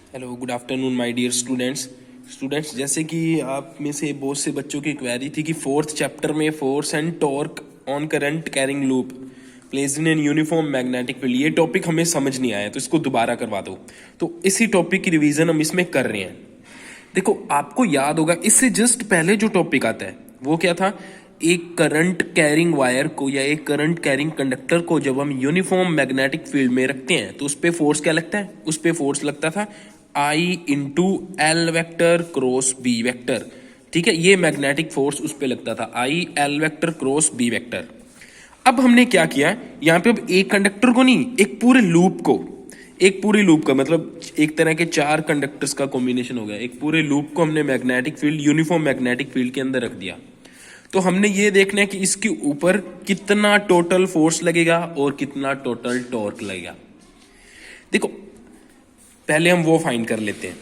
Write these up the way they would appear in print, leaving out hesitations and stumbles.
Hello good afternoon my dear students जैसे कि आप में से बहुत से बच्चों की क्वेरी थी कि फोर्थ चैप्टर में force and torque on current carrying loop placed in an uniform magnetic field, ये टॉपिक हमें समझ नहीं आया तो इसको दोबारा करवा दो। तो इसी टॉपिक की रिवीजन हम इसमें कर रहे हैं। देखो, आपको याद होगा इससे जस्ट पहले जो टॉपिक आता है वो क्या था। एक करंट कैरिंग वायर को या एक करंट कैरिंग कंडक्टर को जब हम यूनिफॉर्म मैग्नेटिक फील्ड में रखते हैं तो उस पर फोर्स क्या लगता है। उस पर फोर्स लगता था I into L vector cross B vector. ठीक है, ये मैग्नेटिक फोर्स उस पर लगता था I L vector cross B vector. अब हमने क्या किया, यहां पे अब एक कंडक्टर को नहीं, एक पूरे लूप को, एक पूरी लूप का मतलब एक तरह के चार कंडक्टर्स का कॉम्बिनेशन हो गया। एक पूरे लूप को हमने magnetic field, uniform magnetic field के अंदर रख दिया। तो हमने ये देखना है कि इसके ऊपर कितना टोटल फोर्स लगेगा और कितना टोटल टॉर्क लगेगा। देखो, पहले हम वो फाइंड कर लेते हैं।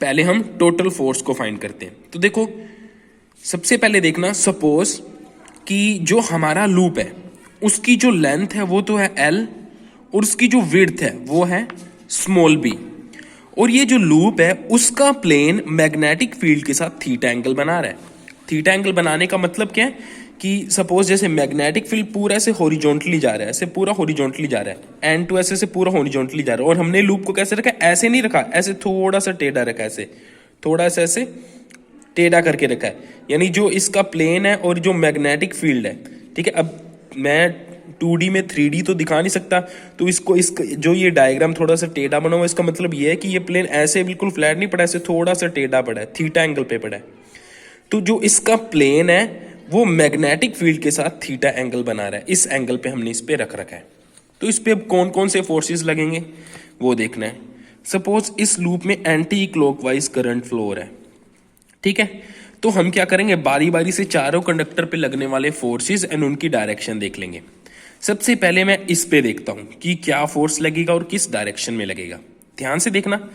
पहले हम टोटल फोर्स को फाइंड करते हैं। तो देखो, सबसे पहले देखना, सपोज कि जो हमारा लूप है उसकी जो लेंथ है वो तो है एल और उसकी जो विड्थ है वो है स्मॉल बी, और ये जो लूप है उसका प्लेन मैग्नेटिक फील्ड के साथ थीटा एंगल बना रहा है। थीटा एंगल बनाने का मतलब क्या है कि सपोज जैसे मैग्नेटिक फील्ड पूरा ऐसे हॉरिजॉन्टली जा रहा है, ऐसे पूरा हॉरिजॉन्टली जा रहा है, एंड टू ऐसे से पूरा हॉरिजॉन्टली जा रहा है, और हमने लूप को कैसे रखा है, ऐसे नहीं रखा, ऐसे थोड़ा सा टेढ़ा रखा है, ऐसे थोड़ा सा ऐसे टेढ़ा करके रखा है। यानी जो इसका प्लेन है और जो मैग्नेटिक फील्ड है, ठीक है। अब मैं 2D में 3D तो दिखा नहीं सकता, तो इसको जो ये डायग्राम थोड़ा सा टेढ़ा बना हुआ, इसका मतलब ये है कि ये प्लेन ऐसे बिल्कुल फ्लैट नहीं पड़ा, ऐसे थोड़ा सा टेढ़ा पड़ा है, थीटा एंगल पे पड़ा है। तो जो इसका प्लेन है वो मैग्नेटिक फील्ड के साथ थीटा एंगल बना रहा है। इस एंगल पे हमने इस पे रख रखा है। तो इस पे अब कौन कौन से फोर्सेस लगेंगे वो देखना है। सपोज इस लूप में एंटी क्लॉकवाइज करंट फ्लो हो रहा है, ठीक है। तो हम क्या करेंगे, बारी बारी से चारों कंडक्टर पे लगने वाले फोर्सेस एंड उनकी डायरेक्शन देख लेंगे। सबसे पहले मैं इस पे देखता हूं कि क्या फोर्स लगेगा और किस डायरेक्शन में लगेगा। ध्यान से देखना,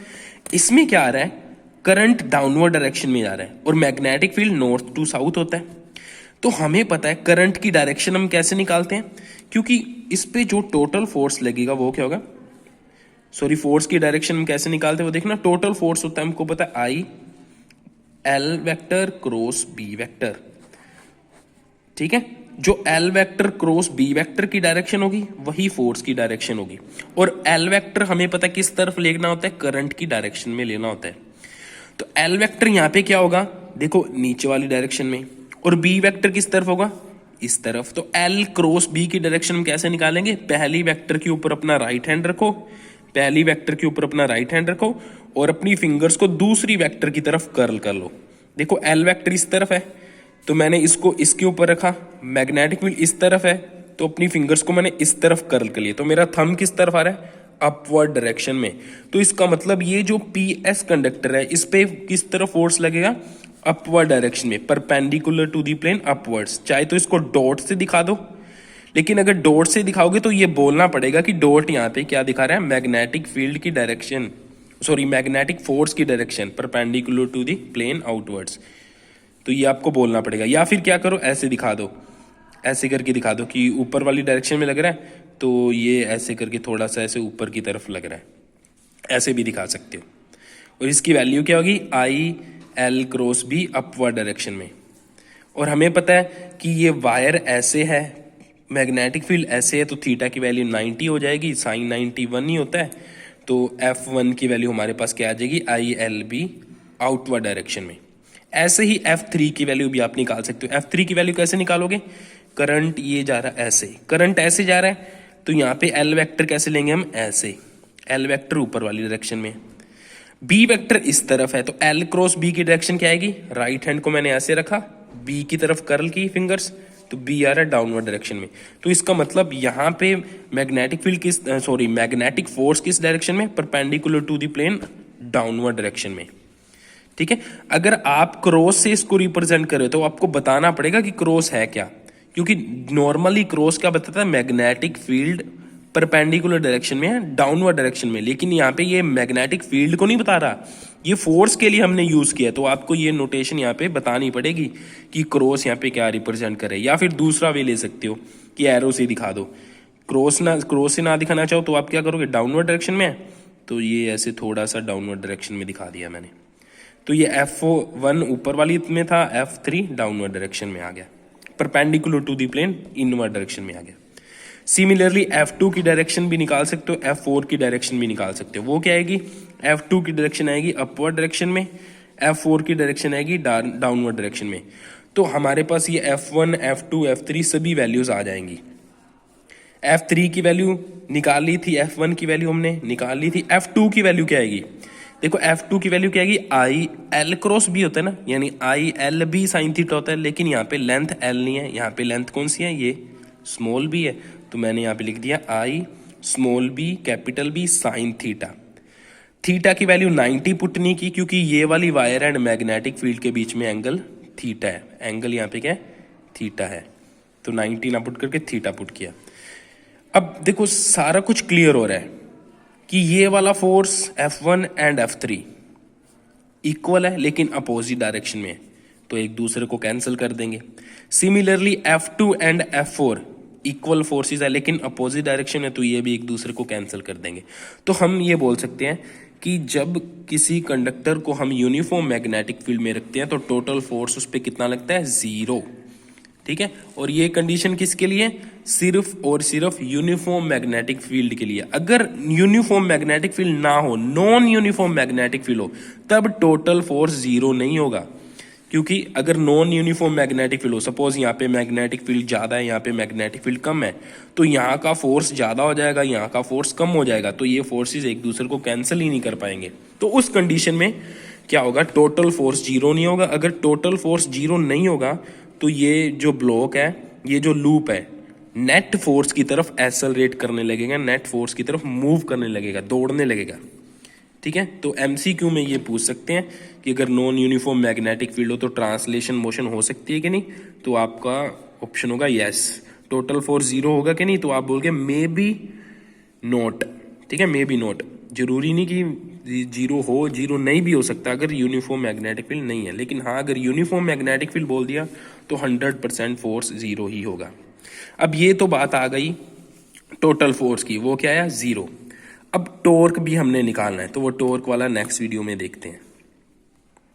इसमें क्या आ रहा है, करंट डाउनवर्ड डायरेक्शन में जा रहा है और magnetic field north to south होता है। तो हमें पता है करंट की डायरेक्शन हम कैसे निकालते हैं, क्योंकि इस पे जो टोटल फोर्स लगेगा वो क्या होगा, सॉरी फोर्स की डायरेक्शन हम कैसे निकालते हैं वो देखना। टोटल फोर्स होता है, हमको पता है I L vector cross B vector, ठीक है। जो L vector cross B vector की डायरेक्शन होगी वही फोर्स की डायरेक्शन होगी, और एल वेक्टर हमें पता है किस तरफ लेना होता है, करंट की डायरेक्शन में लेना होता है। तो एल वेक्टर यहां पे क्या होगा, देखो नीचे वाली डायरेक्शन में, और बी वेक्टर किस तरफ होगा, इस तरफ। तो एल क्रॉस बी की डायरेक्शन हम कैसे निकालेंगे, पहली वेक्टर के ऊपर अपना राइट हैंड रखो, पहली वेक्टर के ऊपर अपना राइट हैंड रखो और अपनी फिंगर्स को दूसरी वेक्टर की तरफ कर्ल कर लो। देखो एल वेक्टर इस तरफ है तो मैंने इसको इसके ऊपर रखा, मैग्नेटिक फील्ड इस तरफ है तो अपनी फिंगर्स को मैंने इस तरफ कर्ल कर लिया, तो मेरा थंब किस तरफ आ रहा है, अपवर्ड डायरेक्शन में। तो इसका मतलब ये जो पीएस कंडक्टर है इस पे किस तरफ फोर्स लगेगा, अपवर्ड डायरेक्शन में, perpendicular to the plane upwards. चाहे तो इसको डॉट से दिखा दो, लेकिन अगर डॉट से दिखाओगे तो ये बोलना पड़ेगा कि डॉट यहाँ पे क्या दिखा रहा है, मैग्नेटिक फील्ड की डायरेक्शन, सॉरी मैग्नेटिक फोर्स की direction perpendicular to the plane outwards. तो ये आपको बोलना पड़ेगा, या फिर क्या करो ऐसे दिखा दो, ऐसे करके दिखा दो कि ऊपर वाली डायरेक्शन में लग रहा है तो ये ऐसे करके थोड़ा सा ऐसे ऊपर की तरफ लग रहा है, ऐसे भी दिखा सकते हो। और इसकी वैल्यू क्या होगी, I L cross be upward direction में। और हमें पता है कि ये वायर ऐसे है, मैग्नेटिक फील्ड ऐसे है, तो थीटा की वैल्यू 90 हो जाएगी, साइन 91 ही होता है। तो F1 की वैल्यू हमारे पास क्या आ जाएगी, I L B outward direction में। ऐसे ही F3 की वैल्यू भी आप निकाल सकते हो। F3 की वैल्यू कैसे निकालोगे, करंट ये जा रहा है ऐसे, करंट ऐसे जा रहा है तो यहाँ पे एल वेक्टर कैसे लेंगे हम, ऐसे, एल वेक्टर ऊपर वाली डायरेक्शन में, बी वेक्टर इस तरफ है तो एल क्रॉस बी की डायरेक्शन क्या आएगी, राइट हैंड को मैंने ऐसे रखा, बी की तरफ कर्ल की फिंगर्स, तो बी आ रहा है डाउनवर्ड डायरेक्शन में। तो इसका मतलब यहाँ पे मैग्नेटिक फील्ड किस, सॉरी मैग्नेटिक फोर्स किस डायरेक्शन में, perpendicular to the plane downward direction में, ठीक है। अगर आप क्रॉस से इसको रिप्रेजेंट करें तो आपको बताना पड़ेगा कि क्रॉस है क्या, क्योंकि नॉर्मली क्रॉस क्या बताता है, मैग्नेटिक फील्ड परपेंडिकुलर डायरेक्शन में है, डाउनवर्ड डायरेक्शन में, लेकिन यहाँ पे ये मैग्नेटिक फील्ड को नहीं बता रहा, ये फोर्स के लिए हमने यूज किया। तो आपको ये नोटेशन यहाँ पे बतानी पड़ेगी कि क्रॉस यहाँ पे क्या रिप्रेजेंट करे, या फिर दूसरा वे ले सकते हो कि एरो से दिखा दो। क्रॉस से ना दिखाना चाहो तो आप क्या करोगे, डाउनवर्ड डायरेक्शन में तो ये ऐसे थोड़ा सा डाउनवर्ड डायरेक्शन में दिखा दिया मैंने। तो ये F1 ऊपर वाली में था, F3 डाउनवर्ड डायरेक्शन में आ गया, perpendicular to the plane inward direction में आ गया। सिमिलरली F2 की डायरेक्शन भी निकाल सकते हो, F4 की डायरेक्शन भी निकाल सकते हो। वो क्या आएगी, F2 की डायरेक्शन आएगी अपवर्ड डायरेक्शन में, F4 की डायरेक्शन आएगी डाउनवर्ड डायरेक्शन में। तो हमारे पास ये F1, F2, F3 सभी वैल्यूज आ जाएंगी। F3 की वैल्यू निकाल ली थी, F1 की वैल्यू हमने निकाल ली थी, F2 की वैल्यू क्या आएगी, देखो F2 की वैल्यू क्या आएगी, आई एल क्रॉस बी होता है ना, यानी I L B sine theta होता है, लेकिन यहाँ पे लेंथ एल नहीं है, यहाँ पे लेंथ कौन सी है, ये स्मॉल बी है, तो मैंने यहाँ पे लिख दिया I small B capital B sine theta. Theta की वैल्यू 90 पुट नहीं की, क्योंकि ये वाली वायर एंड मैग्नेटिक फील्ड के बीच में एंगल थीटा है, एंगल यहाँ पे क्या है, थीटा है, तो 90 ना पुट करके थीटा पुट किया। अब देखो सारा कुछ क्लियर हो रहा है कि ये वाला force F1 and F3 equal है लेकिन अपोजिट डायरेक्शन में है, तो एक दूसरे को कैंसिल कर देंगे। Similarly F2 and F4 equal forces है लेकिन अपोजिट डायरेक्शन है, तो ये भी एक दूसरे को कैंसिल कर देंगे। तो हम ये बोल सकते हैं कि जब किसी कंडक्टर को हम यूनिफॉर्म मैग्नेटिक फील्ड में रखते हैं तो टोटल फोर्स उस पर कितना लगता है, 0। ठीक है, और ये कंडीशन किसके लिए, सिर्फ और सिर्फ यूनिफॉर्म मैग्नेटिक फील्ड के लिए। अगर यूनिफॉर्म मैग्नेटिक फील्ड ना हो, नॉन यूनिफॉर्म मैग्नेटिक फील्ड हो, तब टोटल फोर्स 0 नहीं होगा। क्योंकि अगर नॉन यूनिफॉर्म मैग्नेटिक फील्ड हो, सपोज यहाँ पे मैग्नेटिक फील्ड ज्यादा है, यहाँ पे मैग्नेटिक फील्ड कम है, तो यहाँ का फोर्स ज्यादा हो जाएगा, यहाँ का फोर्स कम हो जाएगा, तो ये फोर्सेस एक दूसरे को कैंसिल ही नहीं कर पाएंगे। तो उस कंडीशन में क्या होगा, टोटल फोर्स 0 नहीं होगा। अगर टोटल फोर्स 0 नहीं होगा तो ये जो ब्लॉक है, ये जो लूप है, नेट फोर्स की तरफ एक्सेलरेट करने लगेगा, नेट फोर्स की तरफ मूव करने लगेगा, दौड़ने लगेगा। ठीक है, तो MCQ में ये पूछ सकते हैं कि अगर नॉन यूनिफॉर्म मैग्नेटिक फील्ड हो तो ट्रांसलेशन मोशन हो सकती है कि नहीं, तो आपका ऑप्शन होगा यस। टोटल फोर्स 0 होगा कि नहीं, तो आप बोलोगे मे बी नॉट। ठीक है, मे बी नॉट, जरूरी नहीं कि 0 हो, 0 नहीं भी हो सकता अगर यूनिफॉर्म मैग्नेटिक फील्ड नहीं है। लेकिन हाँ, अगर यूनिफॉर्म मैग्नेटिक फील्ड बोल दिया तो 100% फोर्स 0 ही होगा। अब ये तो बात आ गई टोटल फोर्स की, वो क्या है, 0। अब टॉर्क भी हमने निकालना है, तो वो टॉर्क वाला नेक्स्ट वीडियो में देखते हैं।